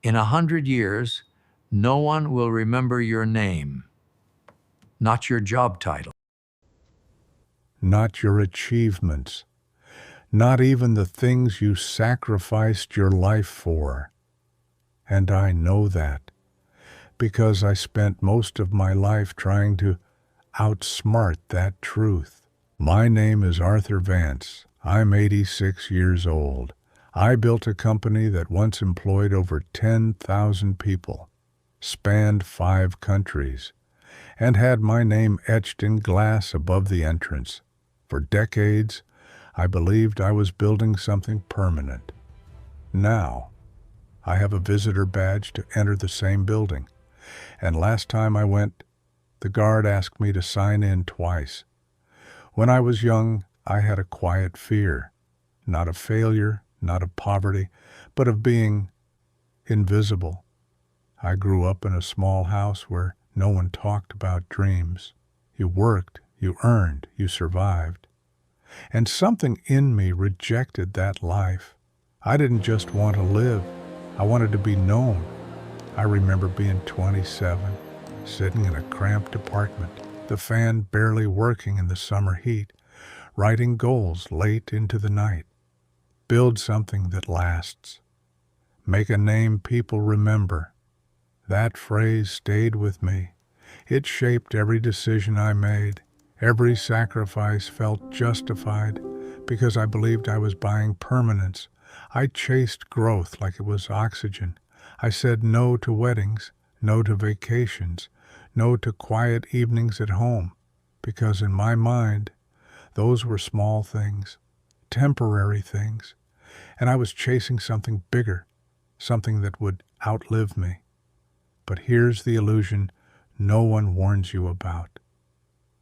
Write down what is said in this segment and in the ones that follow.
In 100 years, no one will remember your name, not your job title. Not your achievements, not even the things you sacrificed your life for. And I know that because I spent most of my life trying to outsmart that truth. My name is Arthur Vance. I'm 86 years old. I built a company that once employed over 10,000 people, spanned 5 countries, and had my name etched in glass above the entrance. For decades, I believed I was building something permanent. Now, I have a visitor badge to enter the same building, and last time I went, the guard asked me to sign in twice. When I was young, I had a quiet fear, not of failure, not of poverty, but of being invisible. I grew up in a small house where no one talked about dreams. You worked, you earned, you survived. And something in me rejected that life. I didn't just want to live, I wanted to be known. I remember being 27, sitting in a cramped apartment, the fan barely working in the summer heat, writing goals late into the night. Build something that lasts. Make a name people remember. That phrase stayed with me. It shaped every decision I made. Every sacrifice felt justified because I believed I was buying permanence. I chased growth like it was oxygen. I said no to weddings, no to vacations, no to quiet evenings at home, because in my mind, those were small things, temporary things, and I was chasing something bigger, something that would outlive me. But here's the illusion no one warns you about.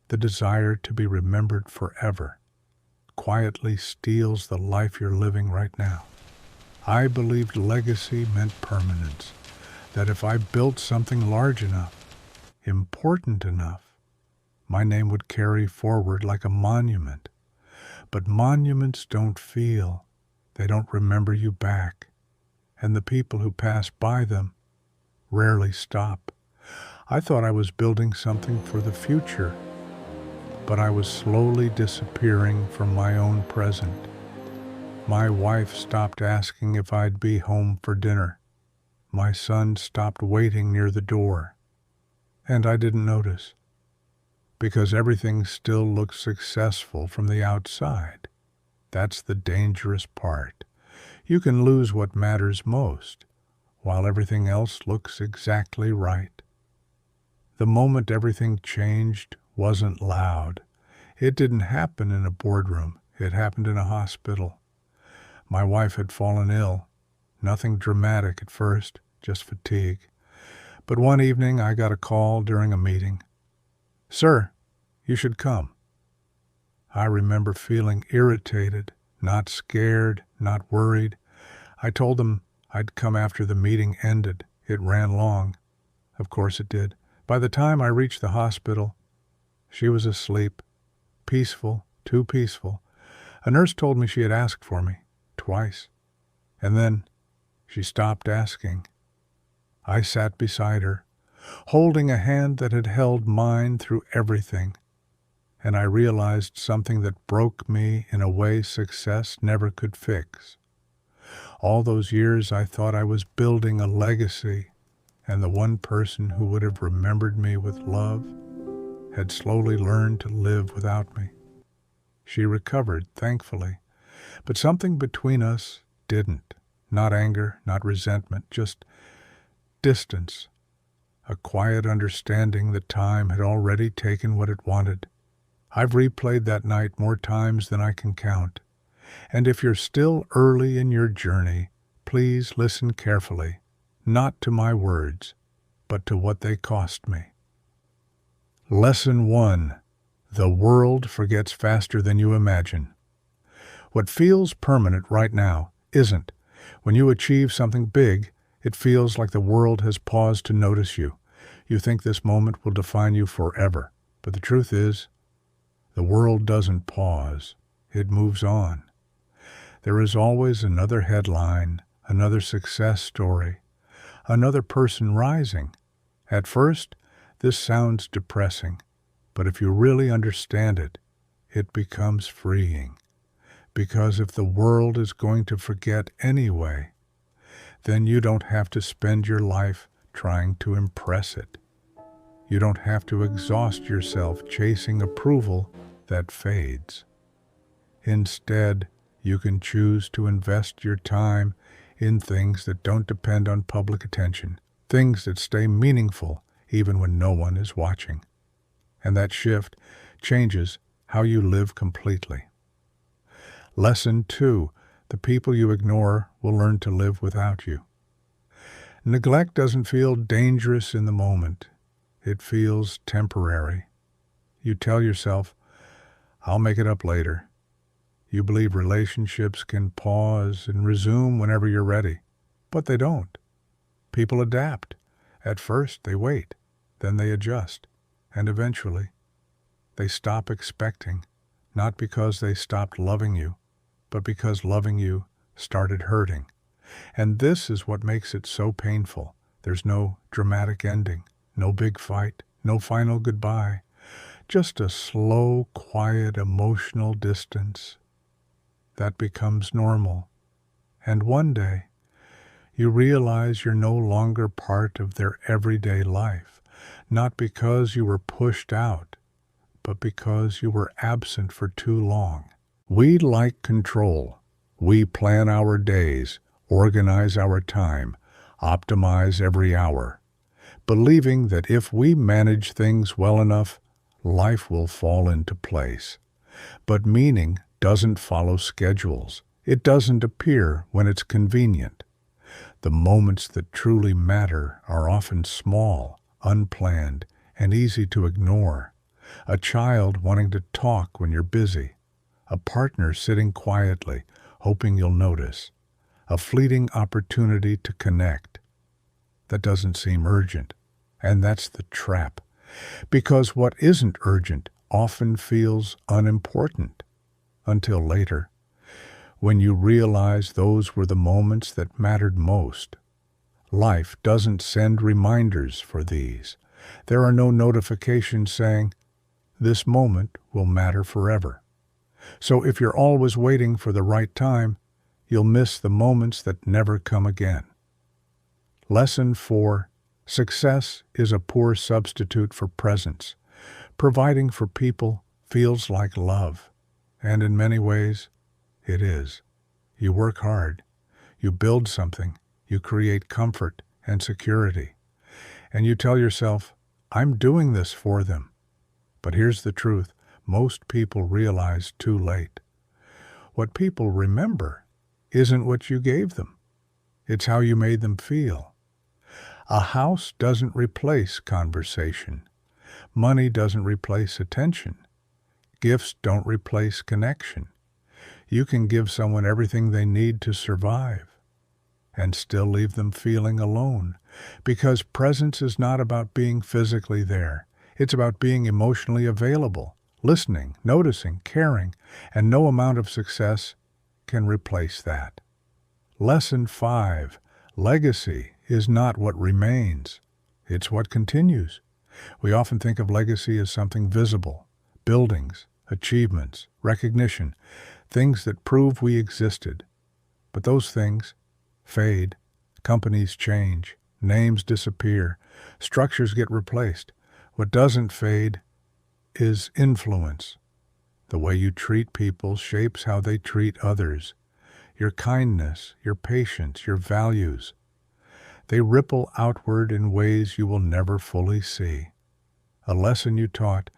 The desire to be remembered forever quietly steals the life you're living right now. I believed legacy meant permanence, that if I built something large enough, important enough, my name would carry forward like a monument. But monuments don't feel, they don't remember you back, and the people who pass by them rarely stop. I thought I was building something for the future, but I was slowly disappearing from my own present. My wife stopped asking if I'd be home for dinner. My son stopped waiting near the door. And I didn't notice, because everything still looks successful from the outside. That's the dangerous part. You can lose what matters most, while everything else looks exactly right. The moment everything changed wasn't loud. It didn't happen in a boardroom. It happened in a hospital. My wife had fallen ill. Nothing dramatic at first, just fatigue. But one evening I got a call during a meeting. "Sir, you should come." I remember feeling irritated, not scared, not worried. I told them I'd come after the meeting ended. It ran long. Of course it did. By the time I reached the hospital, she was asleep. Peaceful, too peaceful. A nurse told me she had asked for me, twice. And then she stopped asking. I sat beside her, holding a hand that had held mine through everything, and I realized something that broke me in a way success never could fix. All those years I thought I was building a legacy, and the one person who would have remembered me with love had slowly learned to live without me. She recovered, thankfully, but something between us didn't. Not anger, not resentment, just distance, a quiet understanding that time had already taken what it wanted. I've replayed that night more times than I can count. And if you're still early in your journey, please listen carefully, not to my words, but to what they cost me. Lesson 1. The world forgets faster than you imagine. What feels permanent right now isn't. When you achieve something big, it feels like the world has paused to notice you. You think this moment will define you forever. But the truth is, the world doesn't pause. It moves on. There is always another headline, another success story, another person rising. At first, this sounds depressing, but if you really understand it, it becomes freeing. Because if the world is going to forget anyway, then you don't have to spend your life trying to impress it. You don't have to exhaust yourself chasing approval that fades. Instead, you can choose to invest your time in things that don't depend on public attention, things that stay meaningful even when no one is watching. And that shift changes how you live completely. Lesson 2. The people you ignore will learn to live without you. Neglect doesn't feel dangerous in the moment. It feels temporary. You tell yourself, I'll make it up later. You believe relationships can pause and resume whenever you're ready, but they don't. People adapt. At first, they wait, then they adjust, and eventually, they stop expecting, not because they stopped loving you, but because loving you started hurting. And this is what makes it so painful. There's no dramatic ending, no big fight, no final goodbye, just a slow, quiet, emotional distance that becomes normal. And one day, you realize you're no longer part of their everyday life, not because you were pushed out, but because you were absent for too long. We like control. We plan our days, organize our time, optimize every hour, believing that if we manage things well enough, life will fall into place. But meaning doesn't follow schedules. It doesn't appear when it's convenient. The moments that truly matter are often small, unplanned, and easy to ignore. A child wanting to talk when you're busy. A partner sitting quietly, hoping you'll notice. A fleeting opportunity to connect. That doesn't seem urgent. And that's the trap. Because what isn't urgent often feels unimportant. Until later, when you realize those were the moments that mattered most. Life doesn't send reminders for these. There are no notifications saying, this moment will matter forever. So if you're always waiting for the right time, you'll miss the moments that never come again. Lesson 4. Success is a poor substitute for presence. Providing for people feels like love, and in many ways, it is. You work hard, you build something, you create comfort and security, and you tell yourself, I'm doing this for them. But here's the truth, most people realize too late. What people remember isn't what you gave them. It's how you made them feel. A house doesn't replace conversation. Money doesn't replace attention. Gifts don't replace connection. You can give someone everything they need to survive and still leave them feeling alone, because presence is not about being physically there. It's about being emotionally available, listening, noticing, caring, and no amount of success can replace that. Lesson 5. Legacy is not what remains. It's what continues. We often think of legacy as something visible, buildings, achievements, recognition, things that prove we existed. But those things fade, companies change, names disappear, structures get replaced. What doesn't fade is influence. The way you treat people shapes how they treat others. Your kindness, your patience, your values. They ripple outward in ways you will never fully see. A lesson you taught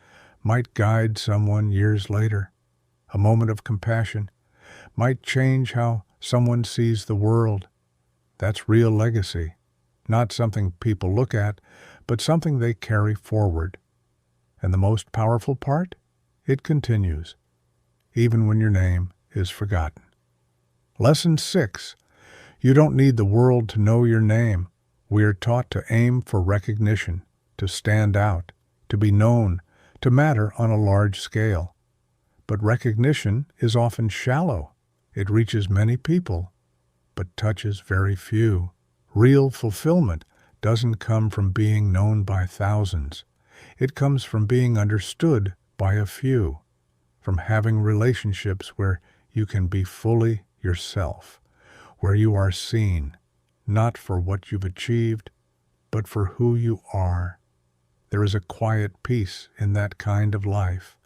might guide someone years later. A moment of compassion might change how someone sees the world. That's real legacy, not something people look at, but something they carry forward. And the most powerful part? It continues, even when your name is forgotten. Lesson 6. You don't need the world to know your name. We are taught to aim for recognition, to stand out, to be known, to matter on a large scale. But recognition is often shallow. It reaches many people, but touches very few. Real fulfillment doesn't come from being known by thousands. It comes from being understood by a few, from having relationships where you can be fully yourself, where you are seen, not for what you've achieved, but for who you are. There is a quiet peace in that kind of life,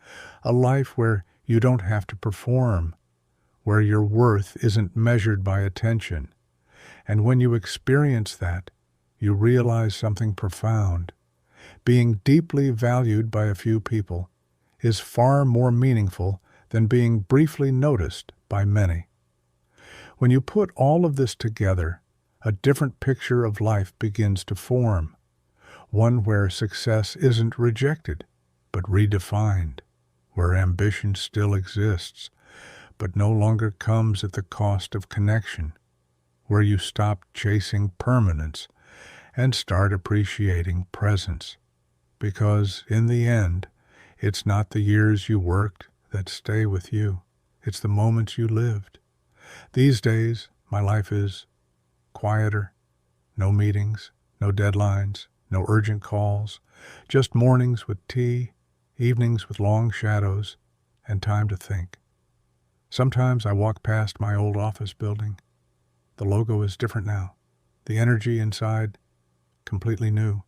a life where you don't have to perform, where your worth isn't measured by attention. And when you experience that, you realize something profound. Being deeply valued by a few people is far more meaningful than being briefly noticed by many. When you put all of this together, a different picture of life begins to form, one where success isn't rejected, but redefined, where ambition still exists, but no longer comes at the cost of connection, where you stop chasing permanence and start appreciating presence. Because in the end, it's not the years you worked that stay with you. It's the moments you lived. These days, my life is quieter, no meetings, no deadlines, no urgent calls, just mornings with tea, evenings with long shadows, and time to think. Sometimes I walk past my old office building. The logo is different now. The energy inside, completely new.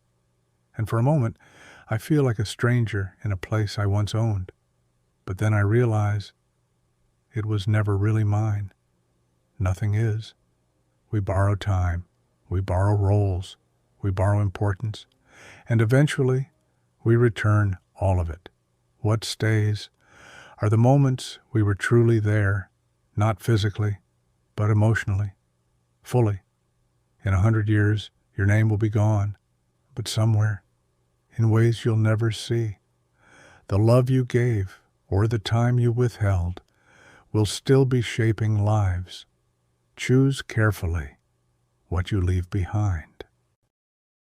And for a moment, I feel like a stranger in a place I once owned. But then I realize it was never really mine. Nothing is. We borrow time, we borrow roles, we borrow importance, and eventually we return all of it. What stays are the moments we were truly there, not physically, but emotionally, fully. In 100 years, your name will be gone, but somewhere, in ways you'll never see, the love you gave or the time you withheld will still be shaping lives. Choose carefully what you leave behind.